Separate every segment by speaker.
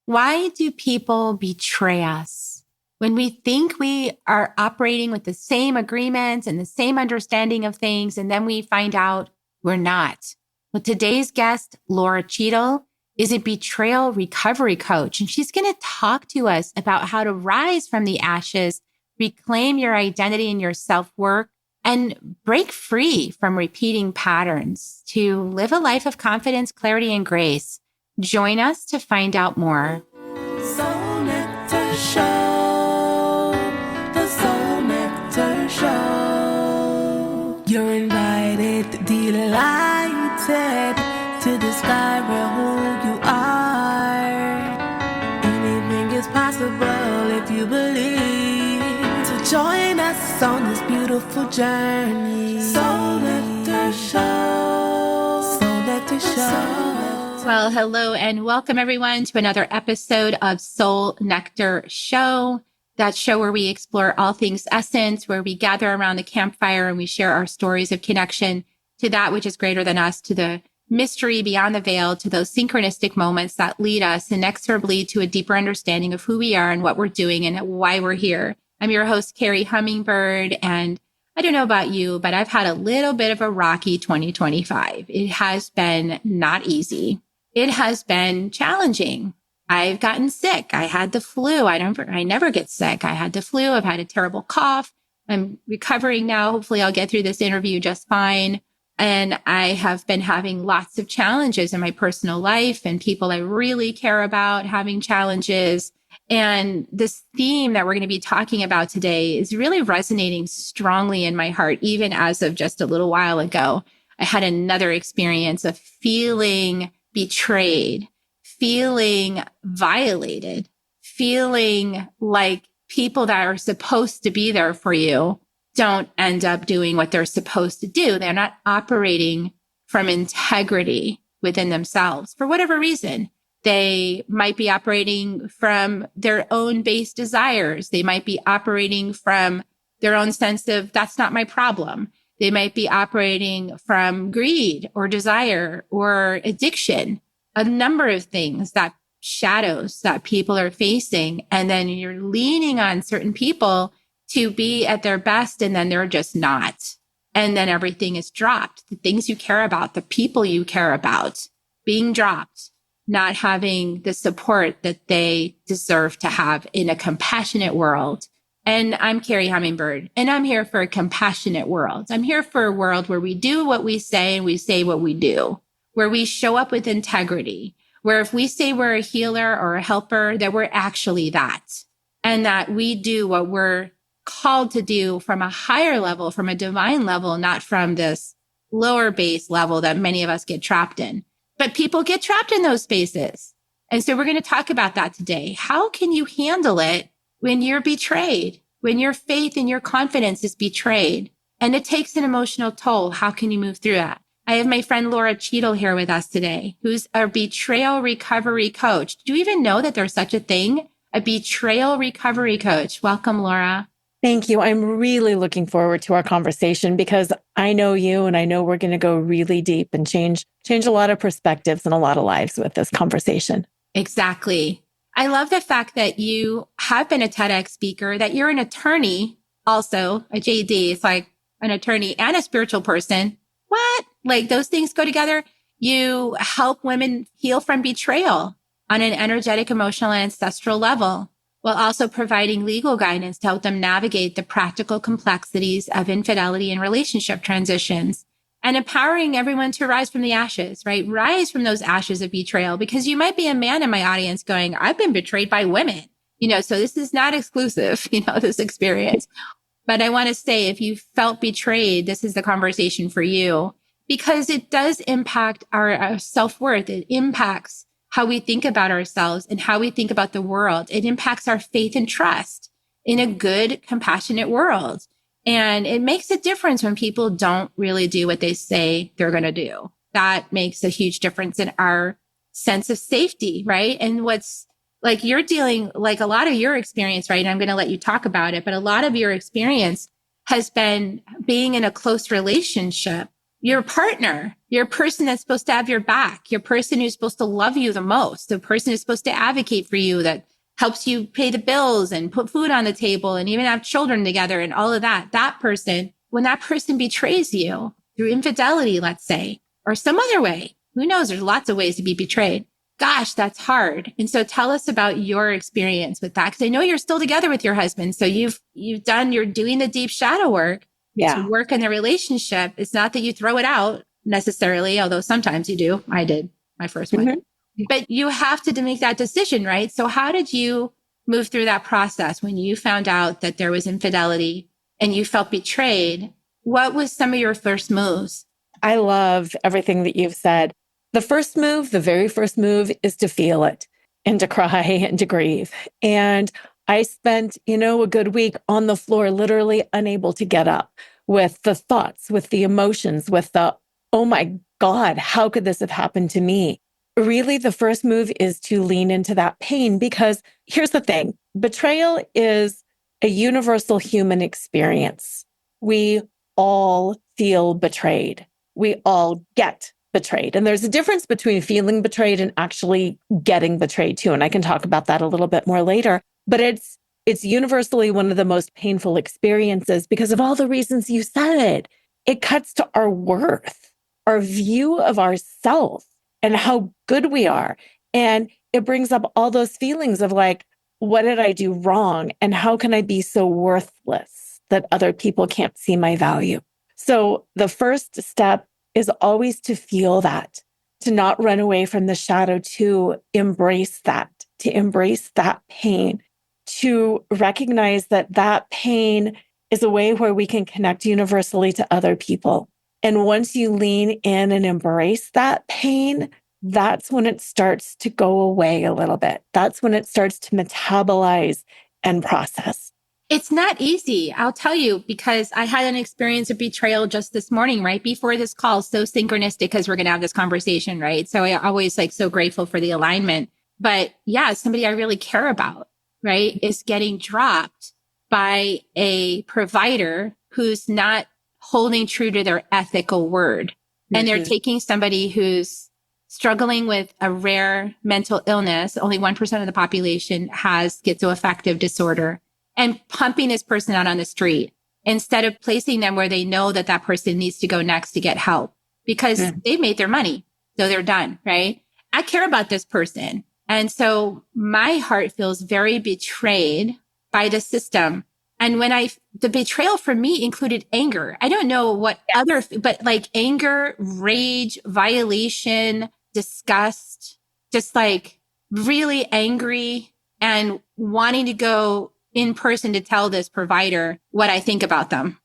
Speaker 1: Why do people betray us? When we think we are operating with the same agreements and the same understanding of things, and then we find out we're not. Well, today's guest, Lora Cheadle, is a betrayal recovery coach, and she's going to talk to us about how to rise from the ashes, reclaim your identity and your self-worth, and break free from repeating patterns to live a life of confidence, clarity, and grace. Join us to find out more.
Speaker 2: Soul Nectar Show, the Soul Nectar Show. You're invited, delighted to discover who you are. Anything is possible if you believe. So join us on this beautiful journey. Soul Nectar Show, Soul Nectar Show.
Speaker 1: Well, hello and welcome everyone to another episode of Soul Nectar Show, that show where we explore all things essence, where we gather around the campfire and we share our stories of connection to that which is greater than us, to the mystery beyond the veil, to those synchronistic moments that lead us inexorably to a deeper understanding of who we are and what we're doing and why we're here. I'm your host, Carrie Hummingbird, and I don't know about you, but I've had a little bit of a rocky 2025. It has been not easy. It has been challenging. I've gotten sick. I had the flu. I never get sick. I had the flu. I've had a terrible cough. I'm recovering now. Hopefully I'll get through this interview just fine. And I have been having lots of challenges in my personal life and people I really care about having challenges. And this theme that we're going to be talking about today is really resonating strongly in my heart, even as of just a little while ago. I had another experience of feeling betrayed, feeling violated, feeling like people that are supposed to be there for you don't end up doing what they're supposed to do. They're not operating from integrity within themselves for whatever reason. They might be operating from their own base desires. They might be operating from their own sense of that's not my problem. They might be operating from greed or desire or addiction, a number of things, that shadows that people are facing. And then you're leaning on certain people to be at their best, and then they're just not. And then everything is dropped. The things you care about, the people you care about being dropped, not having the support that they deserve to have in a compassionate world. And I'm Carrie Hummingbird, and I'm here for a compassionate world. I'm here for a world where we do what we say and we say what we do, where we show up with integrity, where if we say we're a healer or a helper, that we're actually that, and that we do what we're called to do from a higher level, from a divine level, not from this lower base level that many of us get trapped in. But people get trapped in those spaces. And so we're going to talk about that today. How can you handle it when you're betrayed, when your faith and your confidence is betrayed, and it takes an emotional toll? How can you move through that? I have my friend Lora Cheadle here with us today, who's a betrayal recovery coach. Do you even know that there's such a thing? A betrayal recovery coach. Welcome, Lora.
Speaker 3: Thank you. I'm really looking forward to our conversation because I know you and I know we're going to go really deep and change a lot of perspectives and a lot of lives with this conversation.
Speaker 1: Exactly. I love the fact that you have been a TEDx speaker, that you're an attorney, also a JD. It's like an attorney and a spiritual person. What? Like those things go together. You help women heal from betrayal on an energetic, emotional, and ancestral level, while also providing legal guidance to help them navigate the practical complexities of infidelity and relationship transitions, and empowering everyone to rise from the ashes, right? Rise from those ashes of betrayal, because you might be a man in my audience going, I've been betrayed by women, so this is not exclusive, this experience. But I want to say, if you felt betrayed, this is the conversation for you, because it does impact our self-worth. It impacts how we think about ourselves and how we think about the world. It impacts our faith and trust in a good, compassionate world. And it makes a difference when people don't really do what they say they're going to do. That makes a huge difference in our sense of safety, right? And what's like you're dealing, like a lot of your experience, right? And I'm going to let you talk about it, but a lot of your experience has been being in a close relationship your partner, your person that's supposed to have your back, your person who's supposed to love you the most, the person who's supposed to advocate for you, that helps you pay the bills and put food on the table and even have children together and all of that. That person, when that person betrays you through infidelity, let's say, or some other way, who knows? There's lots of ways to be betrayed. Gosh, that's hard. And so tell us about your experience with that. Cause I know you're still together with your husband. So you're doing the deep shadow work to work in the relationship. It's not that you throw it out necessarily, although sometimes you do. I did my first one, but you have to make that decision, right? So how did you move through that process when you found out that there was infidelity and you felt betrayed? What was some of your first moves?
Speaker 3: I love everything that you've said. The first move, the very first move is to feel it and to cry and to grieve. And I spent, a good week on the floor, literally unable to get up, with the thoughts, with the emotions, with the, oh my God, how could this have happened to me? Really, the first move is to lean into that pain, because here's the thing. Betrayal is a universal human experience. We all feel betrayed. We all get betrayed. And there's a difference between feeling betrayed and actually getting betrayed too. And I can talk about that a little bit more later. But it's universally one of the most painful experiences because of all the reasons you said. It cuts to our worth, our view of ourselves and how good we are. And it brings up all those feelings of like, what did I do wrong? And how can I be so worthless that other people can't see my value? So the first step is always to feel that, to not run away from the shadow, to embrace that pain, to recognize that that pain is a way where we can connect universally to other people. And once you lean in and embrace that pain, that's when it starts to go away a little bit. That's when it starts to metabolize and process.
Speaker 1: It's not easy, I'll tell you, because I had an experience of betrayal just this morning, right before this call. So synchronistic because we're going to have this conversation, right? So I always so grateful for the alignment. But yeah, somebody I really care about, right, is getting dropped by a provider who's not holding true to their ethical word. Mm-hmm. And they're taking somebody who's struggling with a rare mental illness. Only 1% of the population has schizoaffective disorder, and pumping this person out on the street instead of placing them where they know that that person needs to go next to get help because they've made their money. So they're done, right? I care about this person. And so my heart feels very betrayed by the system. And the betrayal for me included anger. I don't know what but like anger, rage, violation, disgust, just like really angry and wanting to go in person to tell this provider what I think about them,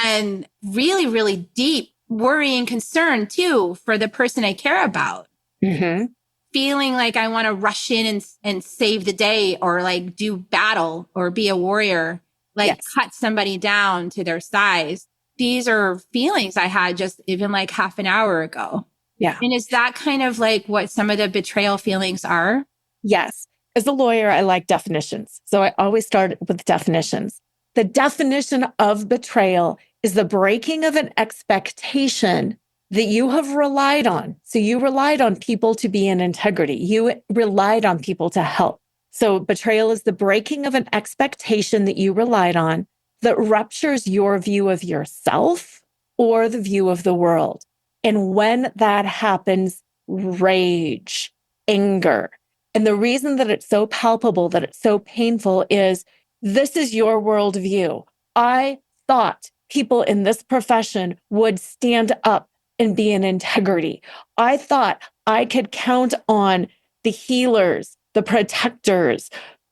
Speaker 1: and really, really deep worry and concern too for the person I care about. Mm-hmm. Feeling like I want to rush in and save the day or like do battle or be a warrior, cut somebody down to their size. These are feelings I had just even like half an hour ago.
Speaker 3: Yeah.
Speaker 1: And is that kind of like what some of the betrayal feelings are?
Speaker 3: Yes. As a lawyer, I like definitions. So I always start with definitions. The definition of betrayal is the breaking of an expectation that you have relied on. So you relied on people to be in integrity. You relied on people to help. So betrayal is the breaking of an expectation that you relied on that ruptures your view of yourself or the view of the world. And when that happens, rage, anger. And the reason that it's so palpable, that it's so painful is this is your worldview. I thought people in this profession would stand up and be in integrity. I thought I could count on the healers, the protectors,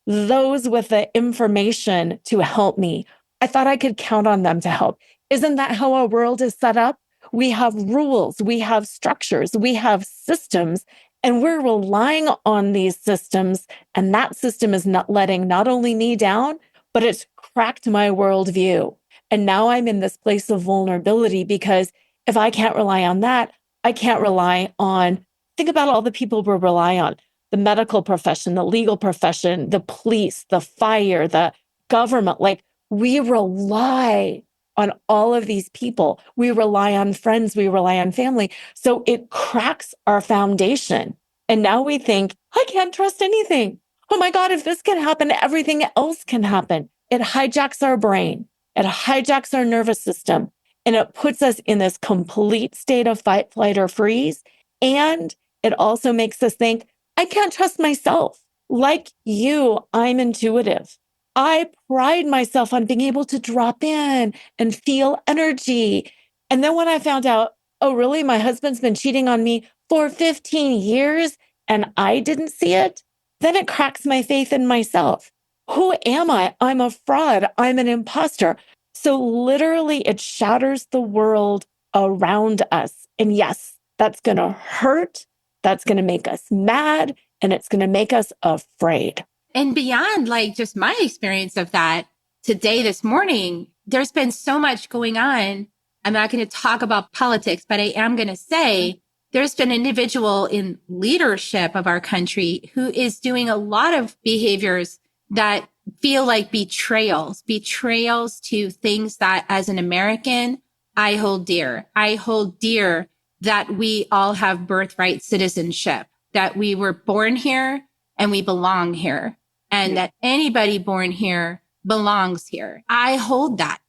Speaker 3: those with the information to help me. I thought I could count on them to help. Isn't that how our world is set up? We have rules, we have structures, we have systems, and we're relying on these systems. And that system is not letting not only me down, but it's cracked my worldview. And now I'm in this place of vulnerability because if I can't rely on that, I can't rely on, think about all the people we rely on, the medical profession, the legal profession, the police, the fire, the government. Like we rely on all of these people. We rely on friends, we rely on family. So it cracks our foundation. And now we think, I can't trust anything. Oh my God, if this can happen, everything else can happen. It hijacks our brain. It hijacks our nervous system. And it puts us in this complete state of fight, flight, or freeze. And it also makes us think, I can't trust myself. Like you, I'm intuitive. I pride myself on being able to drop in and feel energy. And then when I found out, oh, really? My husband's been cheating on me for 15 years and I didn't see it, then it cracks my faith in myself. Who am I? I'm a fraud. I'm an imposter. So literally, it shatters the world around us. And yes, that's going to hurt. That's going to make us mad. And it's going to make us afraid.
Speaker 1: And beyond like just my experience of that today, this morning, there's been so much going on. I'm not going to talk about politics, but I am going to say there's been an individual in leadership of our country who is doing a lot of behaviors that feel like betrayals to things that as an American, I hold dear. I hold dear that we all have birthright citizenship, that we were born here and we belong here, and that anybody born here belongs here. I hold that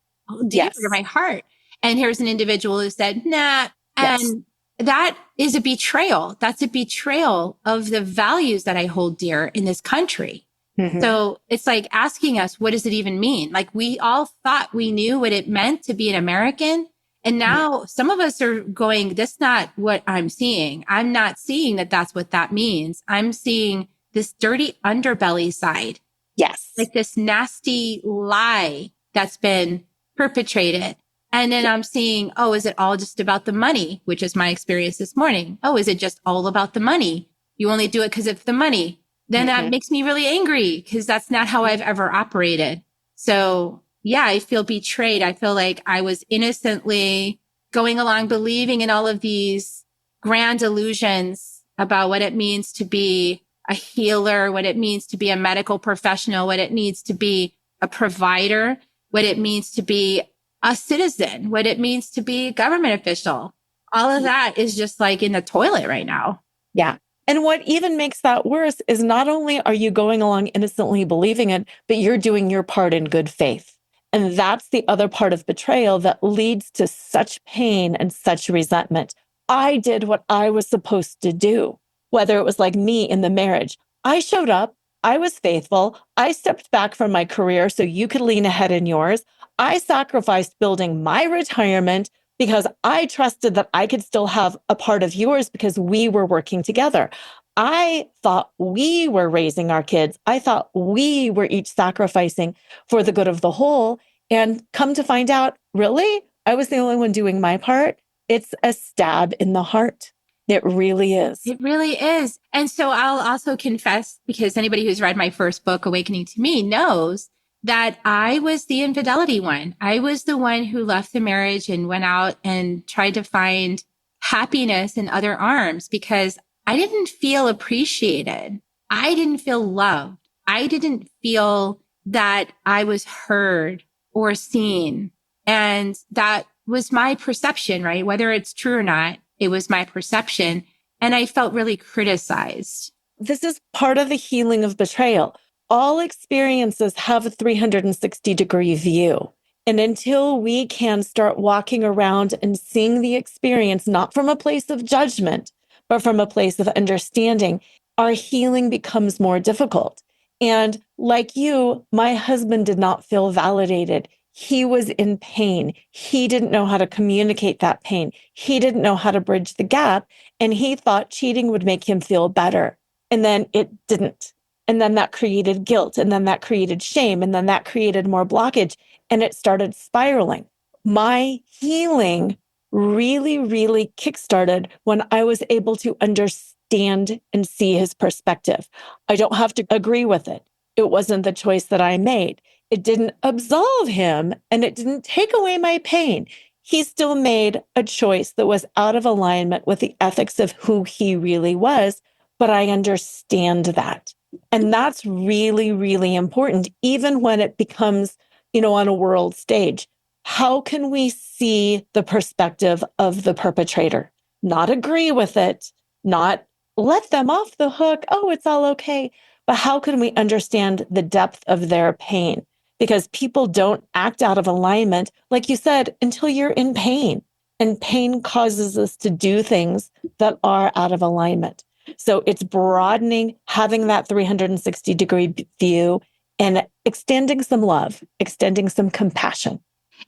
Speaker 1: dear to my heart. And here's an individual who said, nah. And that is a betrayal. That's a betrayal of the values that I hold dear in this country. Mm-hmm. So it's like asking us, what does it even mean? Like we all thought we knew what it meant to be an American. And now some of us are going, that's not what I'm seeing. I'm not seeing that that's what that means. I'm seeing this dirty underbelly side.
Speaker 3: Yes.
Speaker 1: Like this nasty lie that's been perpetrated. And then I'm seeing, oh, is it all just about the money? Which is my experience this morning. Oh, is it just all about the money? You only do it because of the money. Then that makes me really angry because that's not how I've ever operated. So yeah, I feel betrayed. I feel like I was innocently going along, believing in all of these grand illusions about what it means to be a healer, what it means to be a medical professional, what it means to be a provider, what it means to be a citizen, what it means to be a government official. All of that is just like in the toilet right now.
Speaker 3: Yeah. And what even makes that worse is not only are you going along innocently believing it, but you're doing your part in good faith. And that's the other part of betrayal that leads to such pain and such resentment. I did what I was supposed to do, whether it was like me in the marriage. I showed up. I was faithful. I stepped back from my career so you could lean ahead in yours. I sacrificed building my retirement because I trusted that I could still have a part of yours because we were working together. I thought we were raising our kids. I thought we were each sacrificing for the good of the whole. And come to find out, really, I was the only one doing my part. It's a stab in the heart. It really is.
Speaker 1: It really is. And so I'll also confess, because anybody who's read my first book, Awakening to Me, knows that I was the infidelity one. I was the one who left the marriage and went out and tried to find happiness in other arms because I didn't feel appreciated. I didn't feel loved. I didn't feel that I was heard or seen. And that was my perception, right? Whether it's true or not, it was my perception. And I felt really criticized.
Speaker 3: This is part of the healing of betrayal. All experiences have a 360-degree view. And until we can start walking around and seeing the experience, not from a place of judgment, but from a place of understanding, our healing becomes more difficult. And like you, my husband did not feel validated. He was in pain. He didn't know how to communicate that pain. He didn't know how to bridge the gap. And he thought cheating would make him feel better. And then it didn't. And then that created guilt. And then that created shame. And then that created more blockage. And it started spiraling. My healing really, really kickstarted when I was able to understand and see his perspective. I don't have to agree with it. It wasn't the choice that I made. It didn't absolve him and it didn't take away my pain. He still made a choice that was out of alignment with the ethics of who he really was, but I understand that. And that's really, really important, even when it becomes, on a world stage. how can we see the perspective of the perpetrator? Not agree with it, not let them off the hook. Oh, it's all okay. But how can we understand the depth of their pain? Because people don't act out of alignment, like you said, until you're in pain. And pain causes us to do things that are out of alignment. So it's broadening, having that 360-degree view and extending some love, extending some compassion.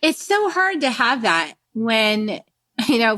Speaker 1: It's so hard to have that when,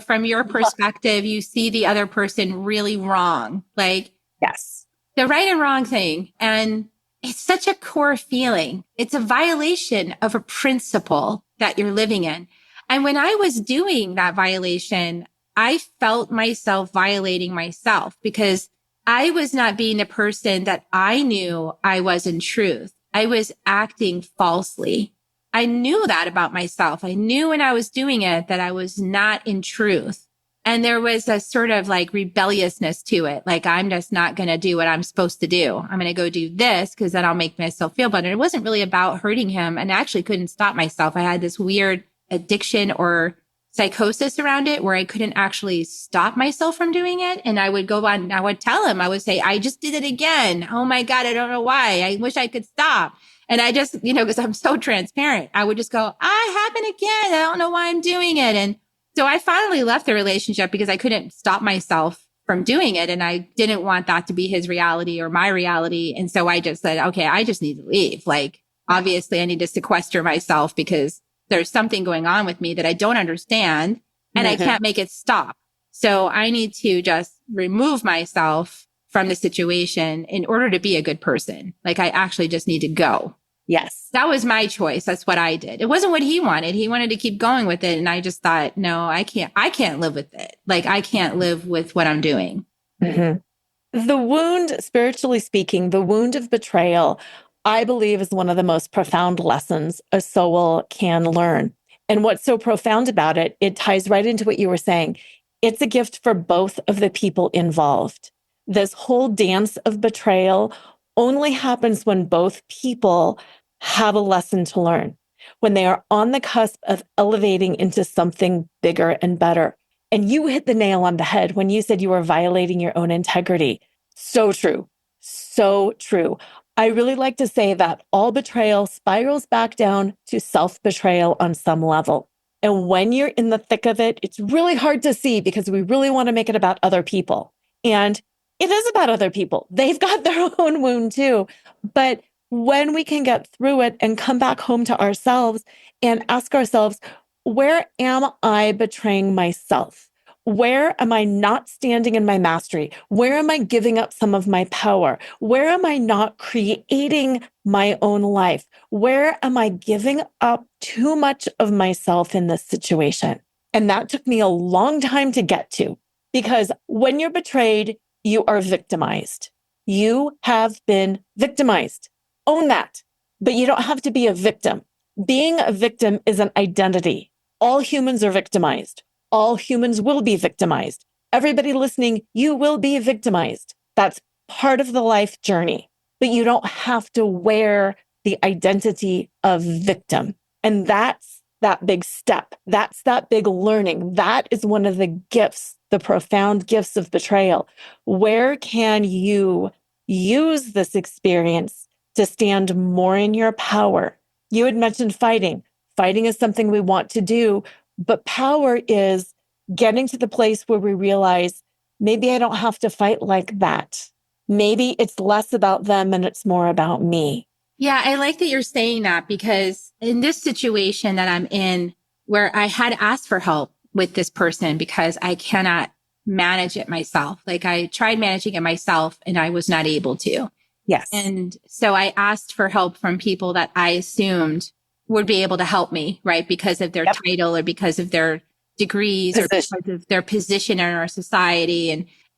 Speaker 1: from your perspective, you see the other person really wrong, like
Speaker 3: Yes.
Speaker 1: the right and wrong thing. And it's such a core feeling. It's a violation of a principle that you're living in. And when I was doing that violation, I felt myself violating myself because I was not being the person that I knew I was in truth. I was acting falsely. I knew that about myself. I knew when I was doing it that I was not in truth. And there was a sort of like rebelliousness to it. Like, I'm just not going to do what I'm supposed to do. I'm going to go do this because then I'll make myself feel better. It wasn't really about hurting him. And I actually couldn't stop myself. I had this weird addiction or psychosis around it where I couldn't actually stop myself from doing it. And I would go on, I would tell him, I would say, I just did it again. Oh my God, I don't know why. I wish I could stop. And I just, because I'm so transparent, I would just go, I happen again. I don't know why I'm doing it. And so I finally left the relationship because I couldn't stop myself from doing it. And I didn't want that to be his reality or my reality. And so I just said, okay, I just need to leave. Like, obviously I need to sequester myself because there's something going on with me that I don't understand and I can't make it stop. So I need to just remove myself from the situation in order to be a good person. Like, I actually just need to go.
Speaker 3: Yes.
Speaker 1: That was my choice. That's what I did. It wasn't what he wanted. He wanted to keep going with it. And I just thought, no, I can't live with it. Like, I can't live with what I'm doing.
Speaker 3: Mm-hmm. The wound, spiritually speaking, the wound of betrayal, I believe is one of the most profound lessons a soul can learn. And what's so profound about it, it ties right into what you were saying. It's a gift for both of the people involved. This whole dance of betrayal only happens when both people have a lesson to learn, when they are on the cusp of elevating into something bigger and better. And you hit the nail on the head when you said you were violating your own integrity. So true. So true. I really like to say that all betrayal spirals back down to self-betrayal on some level. And when you're in the thick of it, it's really hard to see because we really want to make it about other people. And it is about other people. They've got their own wound too. But when we can get through it and come back home to ourselves and ask ourselves, where am I betraying myself? Where am I not standing in my mastery? Where am I giving up some of my power? Where am I not creating my own life? Where am I giving up too much of myself in this situation? And that took me a long time to get to, because when you're betrayed, you are victimized. You have been victimized. Own that. But you don't have to be a victim. Being a victim is an identity. All humans are victimized. All humans will be victimized. Everybody listening, you will be victimized. That's part of the life journey. But you don't have to wear the identity of victim. And that's that big step. That's that big learning. That is one of the gifts, the profound gifts of betrayal. Where can you use this experience to stand more in your power? You had mentioned fighting. Fighting is something we want to do, but power is getting to the place where we realize, maybe I don't have to fight like that. Maybe it's less about them and it's more about me.
Speaker 1: Yeah, I like that you're saying that, because in this situation that I'm in, where I had asked for help with this person because I cannot manage it myself. Like, I tried managing it myself and I was not able to.
Speaker 3: Yes.
Speaker 1: And so I asked for help from people that I assumed would be able to help me, right? Because of their title or because of their degrees or because of their position in our society.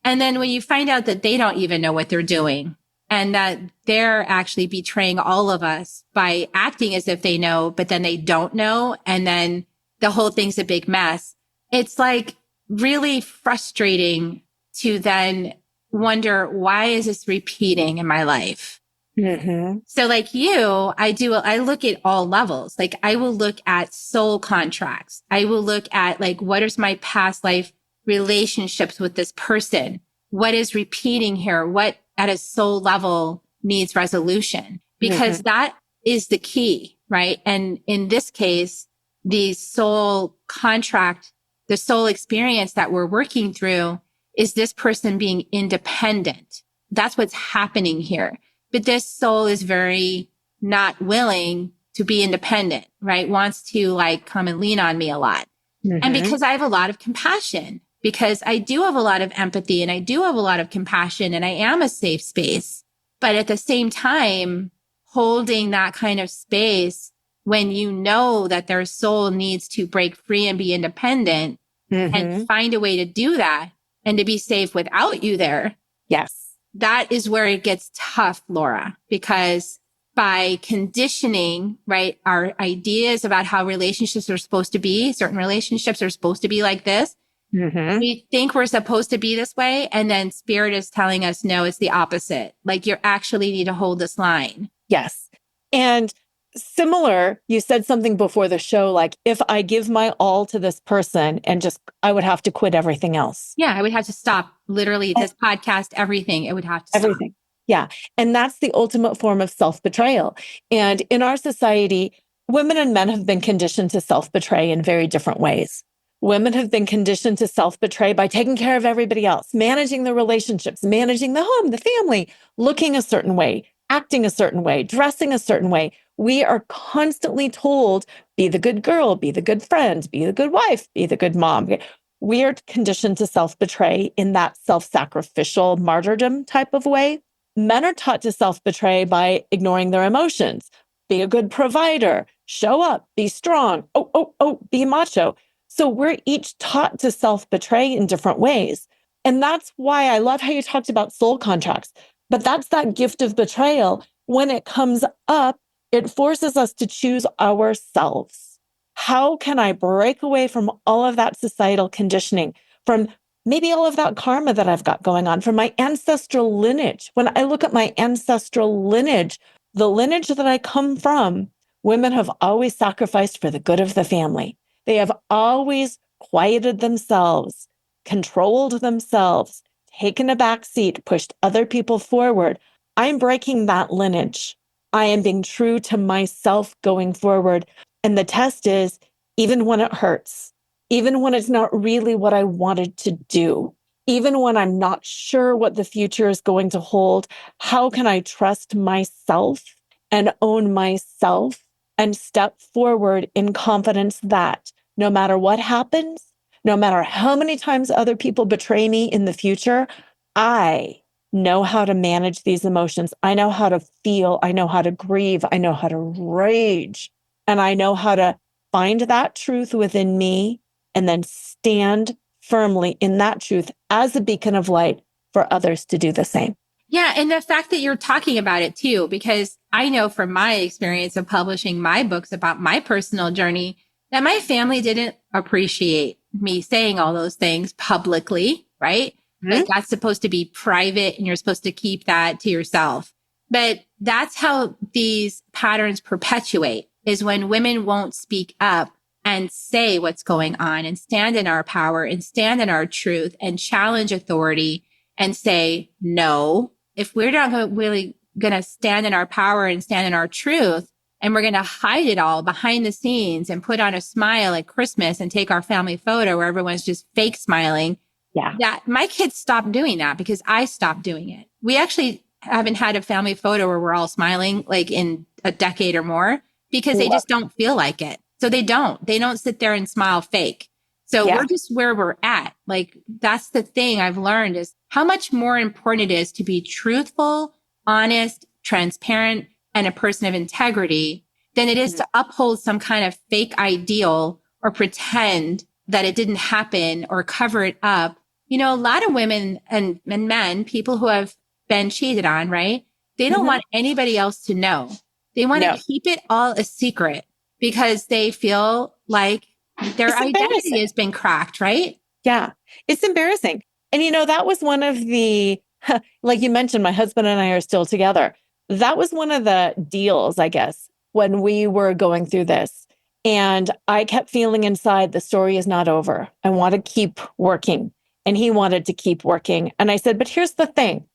Speaker 1: And then when you find out that they don't even know what they're doing and that they're actually betraying all of us by acting as if they know, but then they don't know. And then the whole thing's a big mess. It's like really frustrating to then wonder, why is this repeating in my life?
Speaker 3: Mm-hmm.
Speaker 1: So like you, I look at all levels. Like I will look at soul contracts. I will look at like, what is my past life relationships with this person? What is repeating here? What at a soul level needs resolution? Because
Speaker 3: Mm-hmm.
Speaker 1: that is the key, right? And in this case, the soul contract, the soul experience that we're working through is this person being independent. That's what's happening here. But this soul is very not willing to be independent, right? Wants to like come and lean on me a lot. And
Speaker 3: Mm-hmm.
Speaker 1: because I have a lot of compassion, because I do have a lot of empathy and I do have a lot of compassion and I am a safe space. But at the same time, holding that kind of space when you know that their soul needs to break free and be independent and
Speaker 3: Mm-hmm.
Speaker 1: find a way to do that and to be safe without you there,
Speaker 3: Yes.
Speaker 1: that is where it gets tough, Laura, because by conditioning, right, our ideas about how relationships are supposed to be, certain relationships are supposed to be like this.
Speaker 3: Mm-hmm.
Speaker 1: We think we're supposed to be this way. And then spirit is telling us, no, it's the opposite. Like you actually need to hold this line.
Speaker 3: Yes. And similar, you said something before the show, like if I give my all to this person and just, I would have to quit everything else.
Speaker 1: Yeah, I would have to stop literally
Speaker 3: And
Speaker 1: this podcast, everything. It would have to stop.
Speaker 3: everything. Yeah. And that's the ultimate form of self-betrayal. And in our society, women and men have been conditioned to self-betray in very different ways. Women have been conditioned to self-betray by taking care of everybody else, managing the relationships, managing the home, the family, looking a certain way, acting a certain way, dressing a certain way. We are constantly told, be the good girl, be the good friend, be the good wife, be the good mom. We are conditioned to self-betray in that self-sacrificial martyrdom type of way. Men are taught to self-betray by ignoring their emotions. Be a good provider, show up, be strong. Oh, be macho. So we're each taught to self-betray in different ways. And that's why I love how you talked about soul contracts. But that's that gift of betrayal. When it comes up, it forces us to choose ourselves. How can I break away from all of that societal conditioning, from maybe all of that karma that I've got going on, from my ancestral lineage? When I look at my ancestral lineage, the lineage that I come from, women have always sacrificed for the good of the family. They have always quieted themselves, controlled themselves, taken a back seat, pushed other people forward. I'm breaking that lineage. I am being true to myself going forward. And the test is, even when it hurts, even when it's not really what I wanted to do, even when I'm not sure what the future is going to hold, how can I trust myself and own myself and step forward in confidence that no matter what happens, no matter how many times other people betray me in the future, I know how to manage these emotions. I know how to feel. I know how to grieve. I know how to rage. And I know how to find that truth within me and then stand firmly in that truth as a beacon of light for others to do the same.
Speaker 1: Yeah. And the fact that you're talking about it too, because I know from my experience of publishing my books about my personal journey that my family didn't appreciate me saying all those things publicly, right? Like that's supposed to be private and you're supposed to keep that to yourself. But that's how these patterns perpetuate, is when women won't speak up and say what's going on and stand in our power and stand in our truth and challenge authority and say, no, if we're not really going to stand in our power and stand in our truth, and we're going to hide it all behind the scenes and put on a smile at Christmas and take our family photo where everyone's just fake smiling.
Speaker 3: Yeah.
Speaker 1: That my kids stopped doing that because I stopped doing it. We actually haven't had a family photo where we're all smiling like in a decade or more because they just don't feel like it. So they don't sit there and smile fake. So
Speaker 3: Yeah.
Speaker 1: we're just where we're at. Like that's the thing I've learned is how much more important it is to be truthful, honest, transparent, and a person of integrity than it is to uphold some kind of fake ideal or pretend that it didn't happen or cover it up. You know, a lot of women and men, people who have been cheated on, right? They don't want anybody else to know. They want
Speaker 3: No.
Speaker 1: to keep it all a secret because they feel like their
Speaker 3: It's
Speaker 1: identity
Speaker 3: embarrassing.
Speaker 1: has been cracked, right?
Speaker 3: Yeah, it's embarrassing. And that was one of the, like you mentioned, my husband and I are still together. that was one of the deals, I guess, when we were going through this. And I kept feeling inside, the story is not over. I want to keep working. And he wanted to keep working. And I said, but here's the thing.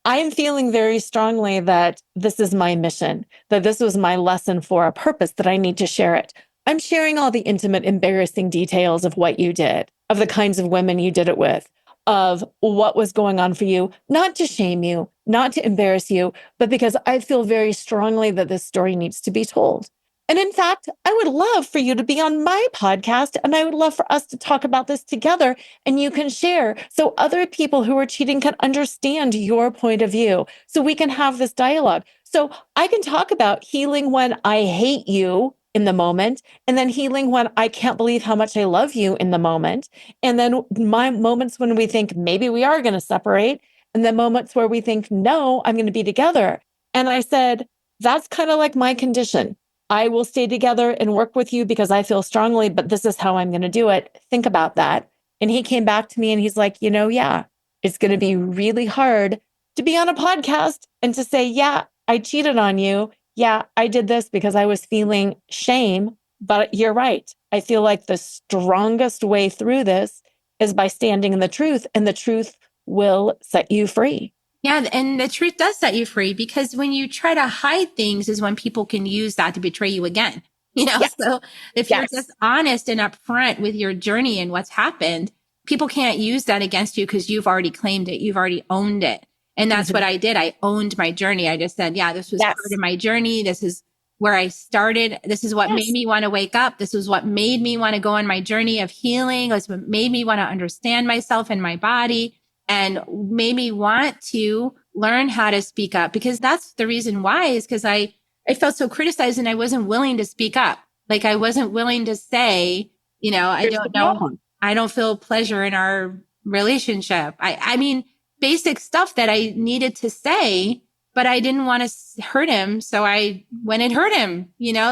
Speaker 3: I am feeling very strongly that this is my mission, that this was my lesson for a purpose, that I need to share it. I'm sharing all the intimate, embarrassing details of what you did, of the kinds of women you did it with, of what was going on for you, not to shame you, not to embarrass you, but because I feel very strongly that this story needs to be told. And in fact, I would love for you to be on my podcast, and I would love for us to talk about this together, and you can share so other people who are cheating can understand your point of view, so we can have this dialogue. So I can talk about healing when I hate you in the moment, and then healing when I can't believe how much I love you in the moment. And then my moments when we think maybe we are going to separate, and then moments where we think, no, I'm going to be together. And I said, that's kind of like my condition. I will stay together and work with you because I feel strongly, but this is how I'm going to do it. Think about that. And he came back to me and he's like, yeah, it's going to be really hard to be on a podcast and to say, yeah, I cheated on you. Yeah, I did this because I was feeling shame. But you're right. I feel like the strongest way through this is by standing in the truth, and the truth will set you free.
Speaker 1: Yeah. And the truth does set you free, because when you try to hide things is when people can use that to betray you again.
Speaker 3: Yes.
Speaker 1: So if you're just honest and upfront with your journey and what's happened, people can't use that against you because you've already claimed it. You've already owned it. And that's what I did. I owned my journey. I just said, yeah, this was part of my journey. This is where I started. This is what made me want to wake up. This is what made me want to go on my journey of healing. It's what made me want to understand myself and my body, and made me want to learn how to speak up, because that's the reason why, is because I felt so criticized and I wasn't willing to speak up. Like I wasn't willing to say, I don't know. I don't feel pleasure in our relationship. I mean, basic stuff that I needed to say, but I didn't want to hurt him. So I went and hurt him,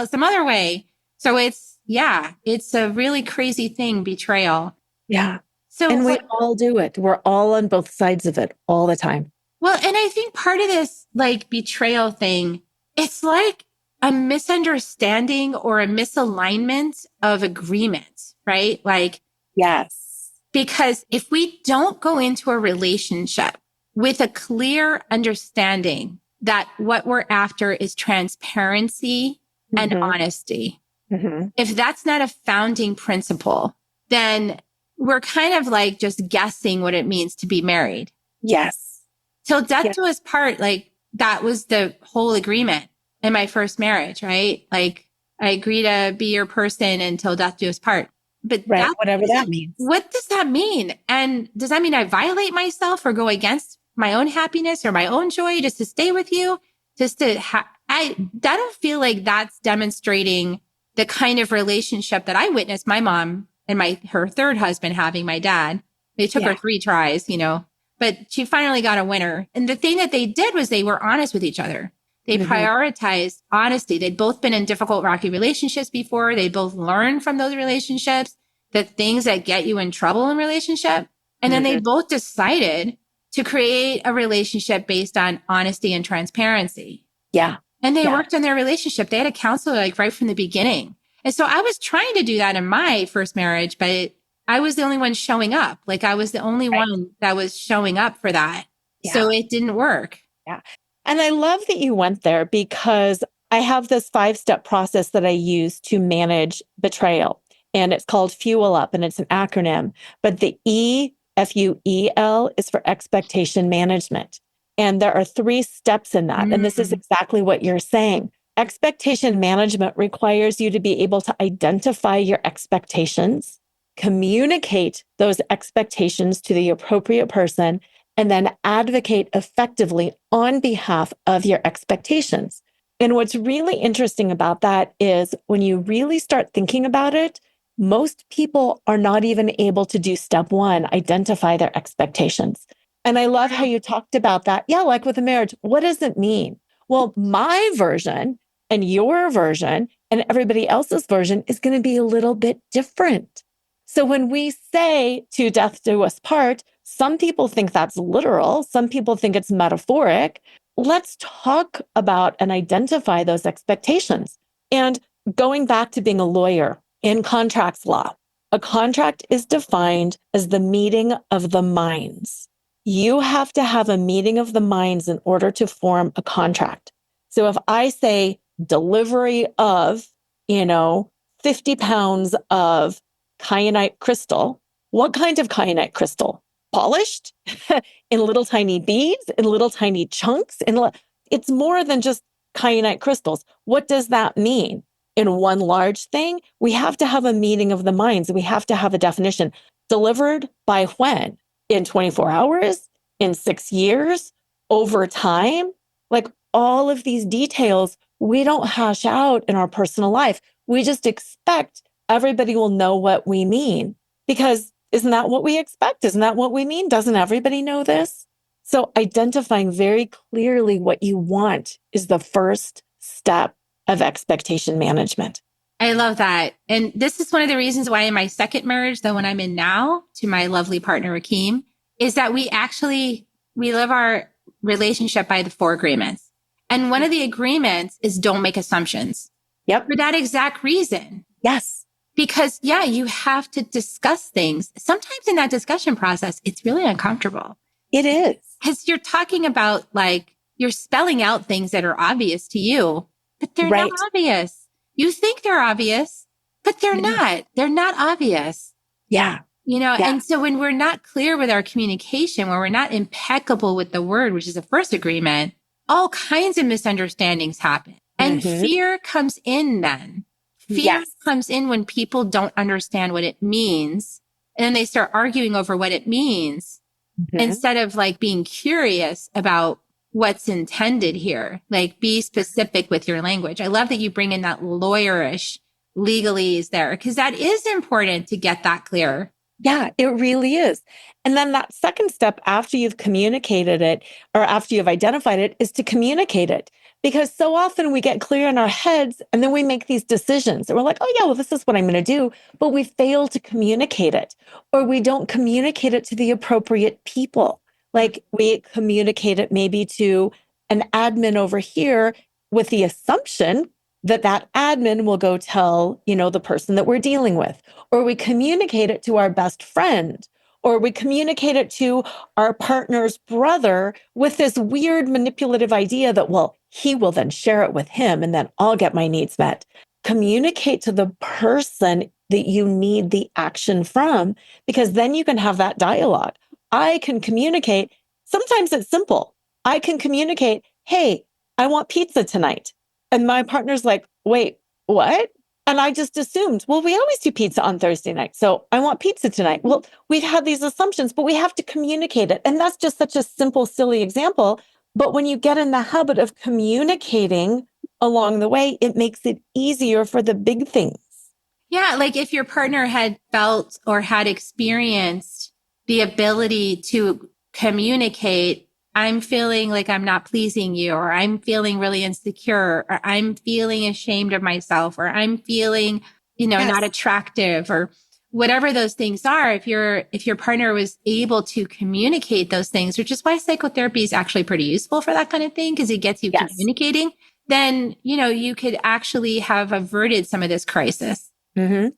Speaker 1: some other way. So it's a really crazy thing, betrayal.
Speaker 3: Yeah. And we all do it. We're all on both sides of it all the time.
Speaker 1: Well, and I think part of this like betrayal thing, it's like a misunderstanding or a misalignment of agreement, right? Like,
Speaker 3: yes.
Speaker 1: Because if we don't go into a relationship with a clear understanding that what we're after is transparency and honesty, if that's not a founding principle, then we're kind of like just guessing what it means to be married.
Speaker 3: Yes.
Speaker 1: Till death do us part. Like that was the whole agreement in my first marriage, right? Like I agree to be your person until death do us part. But
Speaker 3: whatever that means.
Speaker 1: What does that mean? And does that mean I violate myself or go against my own happiness or my own joy just to stay with you? Just to I don't feel like that's demonstrating the kind of relationship that I witnessed my mom and her third husband having, my dad. They took her 3 tries, but she finally got a winner. And the thing that they did was they were honest with each other. They prioritized honesty. They'd both been in difficult, rocky relationships before. They both learned from those relationships, the things that get you in trouble in relationship. And then they both decided to create a relationship based on honesty and transparency.
Speaker 3: Yeah.
Speaker 1: And they worked on their relationship. They had a counselor like right from the beginning. And so I was trying to do that in my first marriage, but I was the only one showing up. Like I was the only one that was showing up for that. Yeah. So it didn't work.
Speaker 3: Yeah. And I love that you went there, because I have this 5-step process that I use to manage betrayal, and it's called Fuel Up, and it's an acronym, but the E, FUEL, is for expectation management. And there are 3 steps in that. And this is exactly what you're saying. Expectation management requires you to be able to identify your expectations, communicate those expectations to the appropriate person, and then advocate effectively on behalf of your expectations. And what's really interesting about that is when you really start thinking about it, most people are not even able to do step 1, identify their expectations. And I love how you talked about that. Yeah, like with a marriage, what does it mean? Well, my version and your version and everybody else's version is going to be a little bit different. So when we say to death do us part, some people think that's literal. Some people think it's metaphoric. let's talk about and identify those expectations. And going back to being a lawyer in contracts law, a contract is defined as the meeting of the minds. You have to have a meeting of the minds in order to form a contract. So if I say delivery of, 50 pounds of kyanite crystal, what kind of kyanite crystal? Polished in little tiny beads, in little tiny chunks. It's more than just kyanite crystals. What does that mean? In one large thing, we have to have a meeting of the minds. We have to have a definition. Delivered by when? In 24 hours? In 6 years? Over time? Like all of these details, we don't hash out in our personal life. We just expect everybody will know what we mean because isn't that what we expect? Isn't that what we mean? Doesn't everybody know this? So identifying very clearly what you want is the first step of expectation management.
Speaker 1: I love that. And this is one of the reasons why in my second marriage, the one I'm in now to my lovely partner, Rakeem, is that we live our relationship by the 4 agreements. And one of the agreements is don't make assumptions.
Speaker 3: Yep.
Speaker 1: For that exact reason.
Speaker 3: Yes.
Speaker 1: Because you have to discuss things. Sometimes in that discussion process, it's really uncomfortable.
Speaker 3: It is.
Speaker 1: Because you're talking about you're spelling out things that are obvious to you, but they're
Speaker 3: right.
Speaker 1: not obvious. You think they're obvious, but they're not. They're not obvious.
Speaker 3: Yeah.
Speaker 1: And so when we're not clear with our communication, when we're not impeccable with the word, which is the first agreement, all kinds of misunderstandings happen. And fear comes in then. Fear comes in when people don't understand what it means. And then they start arguing over what it means instead of being curious about what's intended here. Be specific with your language. I love that you bring in that lawyerish legalese there because that is important to get that clear.
Speaker 3: Yeah, it really is. And then that second step after you've communicated it or after you've identified it is to communicate it. Because so often we get clear in our heads and then we make these decisions and we're like, oh yeah, well, this is what I'm going to do. But we fail to communicate it or we don't communicate it to the appropriate people. We communicate it maybe to an admin over here with the assumption that admin will go tell, the person that we're dealing with, or we communicate it to our best friend, or we communicate it to our partner's brother with this weird manipulative idea that, well, he will then share it with him and then I'll get my needs met. Communicate to the person that you need the action from, because then you can have that dialogue. I can communicate. Sometimes it's simple. I can communicate, hey, I want pizza tonight. And my partner's like, wait, what? And I just assumed, well, we always do pizza on Thursday night. So I want pizza tonight. Well, we've had these assumptions, but we have to communicate it. And that's just such a simple, silly example. But when you get in the habit of communicating along the way, it makes it easier for the big things.
Speaker 1: Yeah. If your partner had felt or had experienced the ability to communicate, I'm feeling like I'm not pleasing you, or I'm feeling really insecure, or I'm feeling ashamed of myself, or I'm feeling, not attractive, or whatever those things are. If your partner was able to communicate those things, which is why psychotherapy is actually pretty useful for that kind of thing, because it gets you communicating, then, you could actually have averted some of this crisis.
Speaker 3: Mm-hmm.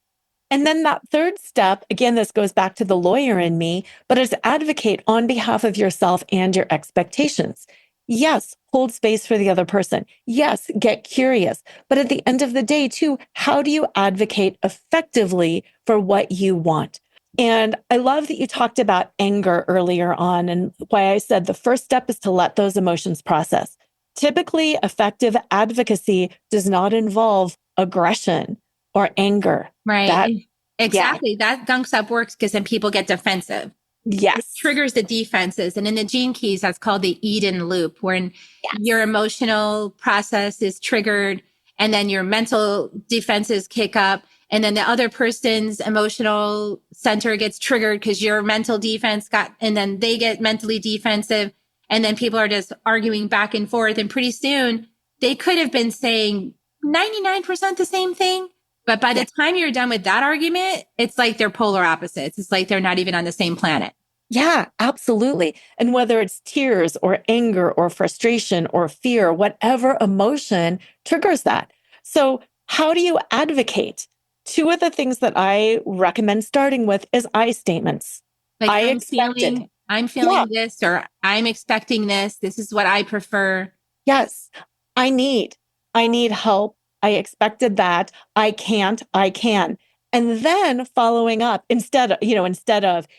Speaker 3: And then that third step, again, this goes back to the lawyer in me, but is advocate on behalf of yourself and your expectations. Yes, hold space for the other person. Yes, get curious. But at the end of the day, too, how do you advocate effectively for what you want? And I love that you talked about anger earlier on and why I said the first step is to let those emotions process. Typically, effective advocacy does not involve aggression or anger.
Speaker 1: Right. Exactly. That gunks up works because then people get defensive.
Speaker 3: Yes.
Speaker 1: It triggers the defenses. And in the Gene Keys, that's called the Eden loop, when your emotional process is triggered and then your mental defenses kick up. And then the other person's emotional center gets triggered because your mental defense and then they get mentally defensive. And then people are just arguing back and forth. And pretty soon they could have been saying 99% the same thing. But by the time you're done with that argument, it's like they're polar opposites. It's like they're not even on the same planet.
Speaker 3: Yeah, absolutely. And whether it's tears or anger or frustration or fear, whatever emotion triggers that. So, how do you advocate? Two of the things that I recommend starting with is I statements.
Speaker 1: Like
Speaker 3: I expect it.
Speaker 1: I'm
Speaker 3: Yeah.
Speaker 1: feeling this, or I'm expecting this. This is what I prefer.
Speaker 3: Yes, I need. I need help. I expected that. I can't. I can. And then following up instead of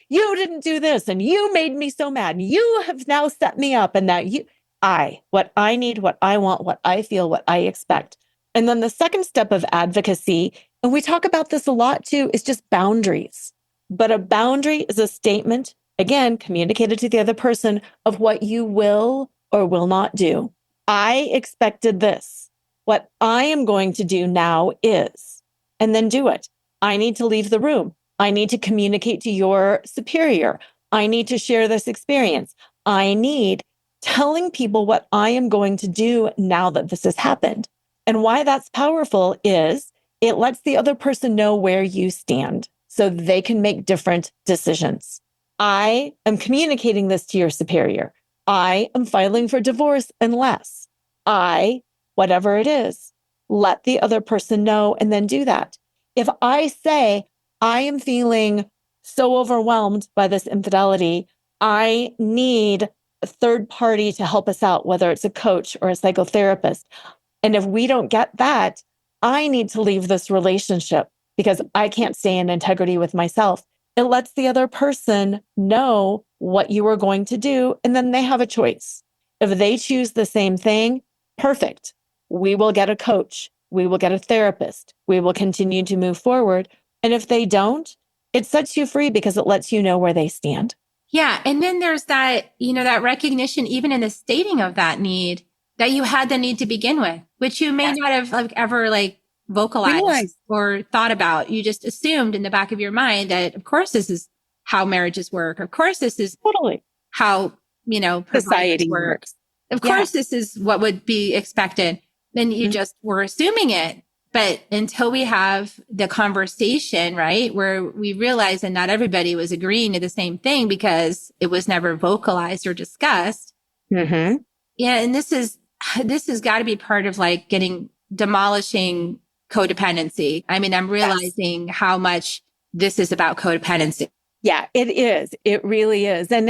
Speaker 3: you didn't do this and you made me so mad and you have now set me up and that what I need, what I want, what I feel, what I expect. And then the second step of advocacy, and we talk about this a lot too, is just boundaries. But a boundary is a statement, again, communicated to the other person of what you will or will not do. I expected this. What I am going to do now is, and then do it. I need to leave the room. I need to communicate to your superior. I need to share this experience. I need telling people what I am going to do now that this has happened. And why that's powerful is it lets the other person know where you stand so they can make different decisions. I am communicating this to your superior. I am filing for divorce unless whatever it is, let the other person know and then do that. If I say, I am feeling so overwhelmed by this infidelity, I need a third party to help us out, whether it's a coach or a psychotherapist. And if we don't get that, I need to leave this relationship because I can't stay in integrity with myself. It lets the other person know what you are going to do, and then they have a choice. If they choose the same thing, perfect. We will get a coach. We will get a therapist. We will continue to move forward. And if they don't, it sets you free because it lets you know where they stand.
Speaker 1: Yeah. And then there's that, that recognition, even in the stating of that need, that you had the need to begin with, which you may not have ever vocalized
Speaker 3: Realize.
Speaker 1: or thought about. You just assumed in the back of your mind that, of course, this is how marriages work. Of course, this is
Speaker 3: Totally.
Speaker 1: how, providers
Speaker 3: Society
Speaker 1: work.
Speaker 3: works.
Speaker 1: Of course, this is what would be expected. Then you just were assuming it. But until we have the conversation, right, where we realize that not everybody was agreeing to the same thing because it was never vocalized or discussed.
Speaker 3: Mm-hmm.
Speaker 1: Yeah. And this has got to be part of demolishing codependency. I mean, I'm realizing how much this is about codependency.
Speaker 3: Yeah, it is. It really is. And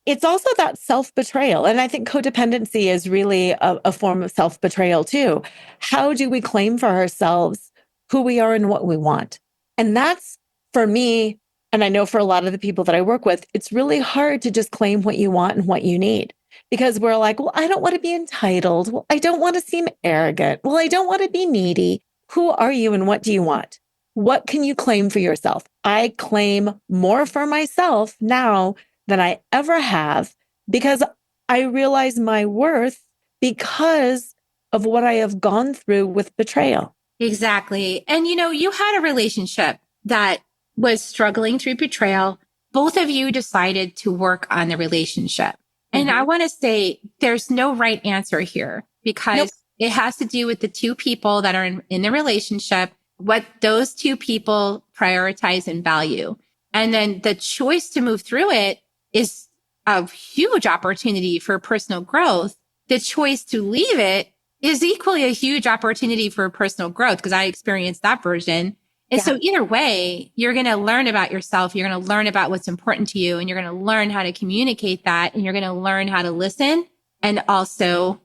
Speaker 3: it's also that self-betrayal. And I think codependency is really a form of self-betrayal too. How do we claim for ourselves who we are and what we want? And that's for me, and I know for a lot of the people that I work with, it's really hard to just claim what you want and what you need because we're like, well, I don't want to be entitled. Well, I don't want to seem arrogant. Well, I don't want to be needy. Who are you and what do you want? What can you claim for yourself? I claim more for myself now than I ever have because I realize my worth because of what I have gone through with betrayal.
Speaker 1: Exactly. And you had a relationship that was struggling through betrayal. Both of you decided to work on the relationship. And I want to say there's no right answer here because it has to do with the two people that are in the relationship, what those two people prioritize and value. And then the choice to move through it is a huge opportunity for personal growth. The choice to leave it is equally a huge opportunity for personal growth because I experienced that version. And so either way, you're going to learn about yourself. You're going to learn about what's important to you and you're going to learn how to communicate that and you're going to learn how to listen and also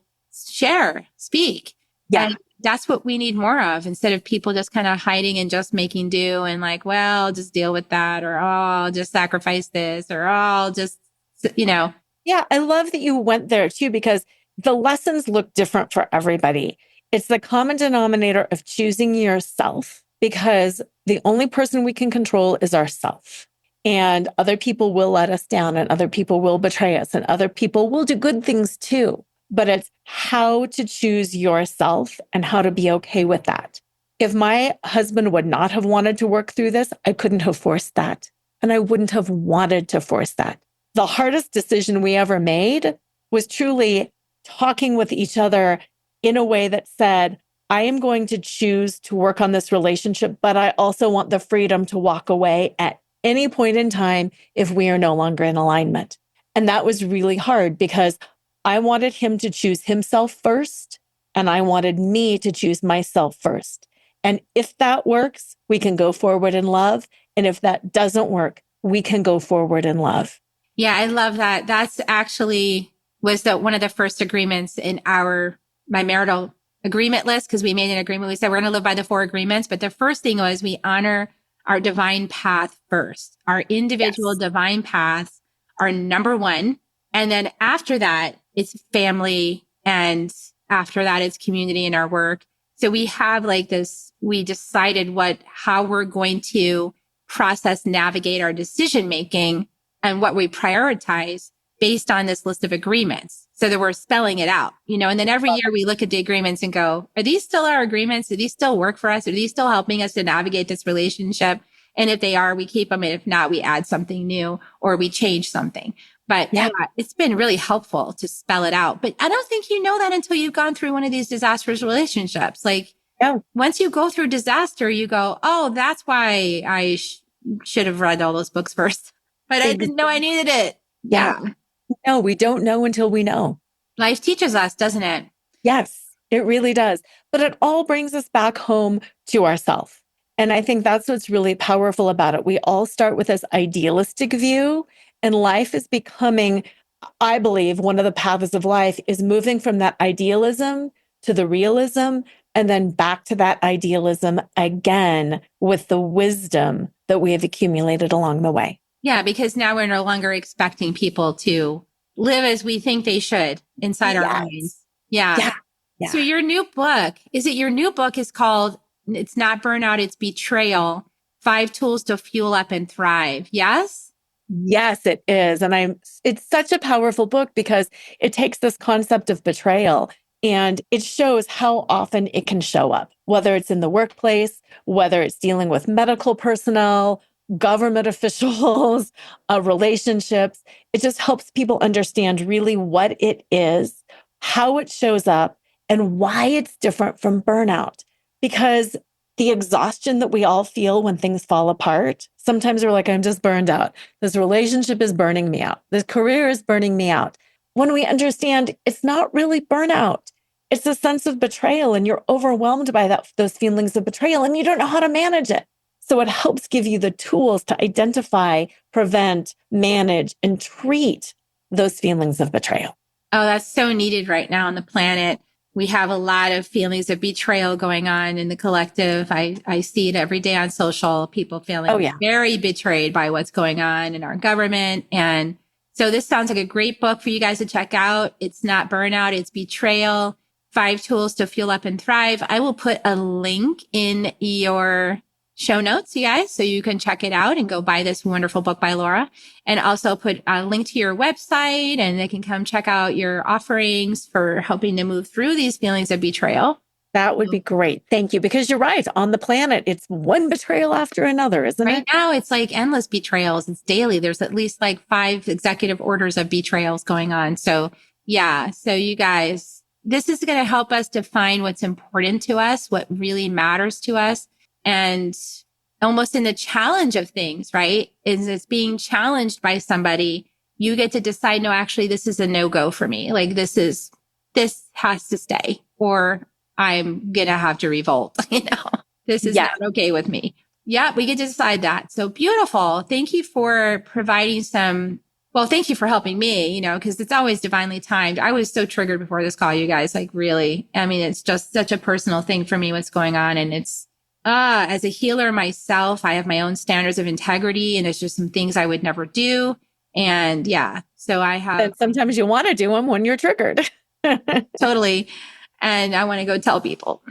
Speaker 1: share, speak.
Speaker 3: Yeah.
Speaker 1: And that's what we need more of instead of people just kind of hiding and just making do and well, just deal with that or, oh, I'll just sacrifice this or, oh, I'll just,
Speaker 3: Yeah. I love that you went there too, because the lessons look different for everybody. It's the common denominator of choosing yourself because the only person we can control is ourselves. And other people will let us down and other people will betray us and other people will do good things too. But it's how to choose yourself and how to be okay with that. If my husband would not have wanted to work through this, I couldn't have forced that. And I wouldn't have wanted to force that. The hardest decision we ever made was truly talking with each other in a way that said, I am going to choose to work on this relationship, but I also want the freedom to walk away at any point in time if we are no longer in alignment. And that was really hard because I wanted him to choose himself first, and I wanted me to choose myself first. And if that works, we can go forward in love. And if that doesn't work, we can go forward in love.
Speaker 1: Yeah, I love that. That's actually was one of the first agreements in my marital agreement list, because we made an agreement. We said we're going to live by the 4 agreements. But the first thing was we honor our divine path first. Our individual divine paths are number one. And then after that, it's family. And after that, it's community and our work. So we have like this, we decided how we're going to process, navigate our decision making and what we prioritize based on this list of agreements, so that we're spelling it out, and then every year we look at the agreements and go, are these still our agreements? Do these still work for us? Are these still helping us to navigate this relationship? And if they are, we keep them. And if not, we add something new or we change something. But it's been really helpful to spell it out. But I don't think you know that until you've gone through one of these disastrous relationships. Once you go through disaster, you go, oh, that's why I should have read all those books first. But I didn't know I needed it.
Speaker 3: Yeah. No, we don't know until we know.
Speaker 1: Life teaches us, doesn't it?
Speaker 3: Yes, it really does. But it all brings us back home to ourselves. And I think that's what's really powerful about it. We all start with this idealistic view, and life is becoming, I believe, one of the paths of life is moving from that idealism to the realism, and then back to that idealism again with the wisdom that we have accumulated along the way.
Speaker 1: Yeah, because now we're no longer expecting people to live as we think they should inside our minds. Yeah. So your new book, is called, it's not Burnout, it's Betrayal, 5 Tools to Fuel Up and Thrive. Yes?
Speaker 3: Yes, it is. And it's such a powerful book because it takes this concept of betrayal and it shows how often it can show up, whether it's in the workplace, whether it's dealing with medical personnel, government officials, relationships. It just helps people understand really what it is, how it shows up, and why it's different from burnout. Because the exhaustion that we all feel when things fall apart, sometimes we're like, I'm just burned out. This relationship is burning me out. This career is burning me out. When we understand it's not really burnout, it's a sense of betrayal, and you're overwhelmed by those feelings of betrayal, and you don't know how to manage it. So it helps give you the tools to identify, prevent, manage, and treat those feelings of betrayal.
Speaker 1: Oh, that's so needed right now on the planet. We have a lot of feelings of betrayal going on in the collective. I see it every day on social, people feeling very betrayed by what's going on in our government. And so this sounds like a great book for you guys to check out. It's not Burnout, it's Betrayal, 5 Tools to Fuel Up and Thrive. I will put a link in your show notes, you guys, so you can check it out and go buy this wonderful book by Lora, and also put a link to your website, and they can come check out your offerings for helping to move through these feelings of betrayal.
Speaker 3: That would be great. Thank you. Because you're right. On the planet, it's one betrayal after another, isn't it?
Speaker 1: Right now, it's like endless betrayals. It's daily. There's at least like 5 executive orders of betrayals going on. So yeah. So you guys, this is going to help us define what's important to us, what really matters to us. And almost in the challenge of things, right? Is it's being challenged by somebody. You get to decide, no, actually, this is a no-go for me. Like this has to stay, or I'm going to have to revolt. This is not okay with me. Yeah, we get to decide that. So beautiful. Thank you for providing thank you for helping me, because it's always divinely timed. I was so triggered before this call, you guys, like really. I mean, it's just such a personal thing for me, what's going on. And it's, as a healer myself, I have my own standards of integrity, and there's just some things I would never do. And so I have.
Speaker 3: And sometimes you want to do them when you're triggered.
Speaker 1: Totally. And I want to go tell people.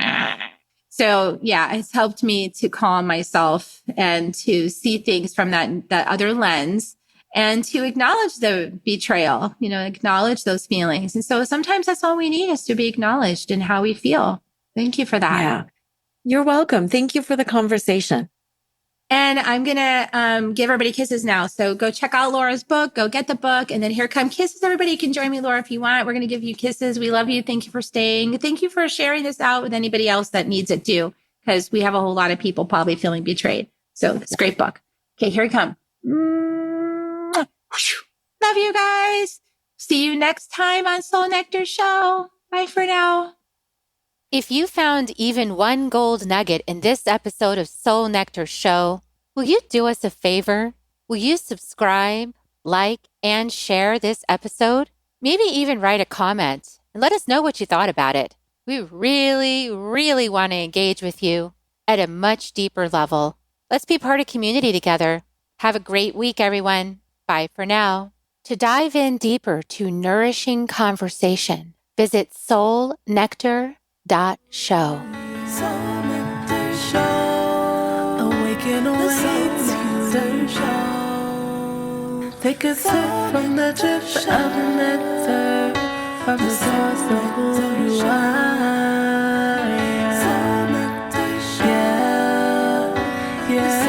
Speaker 1: So it's helped me to calm myself and to see things from that other lens, and to acknowledge the betrayal, acknowledge those feelings. And so sometimes that's all we need, is to be acknowledged in how we feel. Thank you for that.
Speaker 3: Yeah. You're welcome. Thank you for the conversation.
Speaker 1: And I'm going to give everybody kisses now. So go check out Lora's book, go get the book, and then here come kisses. Everybody, you can join me, Lora, if you want. We're going to give you kisses. We love you. Thank you for staying. Thank you for sharing this out with anybody else that needs it too, because we have a whole lot of people probably feeling betrayed. So it's a great book. Okay, here we come. Love you guys. See you next time on Soul Nectar Show. Bye for now. If you found even one gold nugget in this episode of Soul Nectar Show, will you do us a favor? Will you subscribe, like, and share this episode? Maybe even write a comment and let us know what you thought about it. We really, really want to engage with you at a much deeper level. Let's be part of community together. Have a great week, everyone. Bye for now. To dive in deeper to nourishing conversation, visit soulnectar.show.
Speaker 2: Soul Nectar Show. Awaken, Nectar Show. Take a sip from the drip of nectar, from the source of who you are. Soul Nectar Show. Yeah.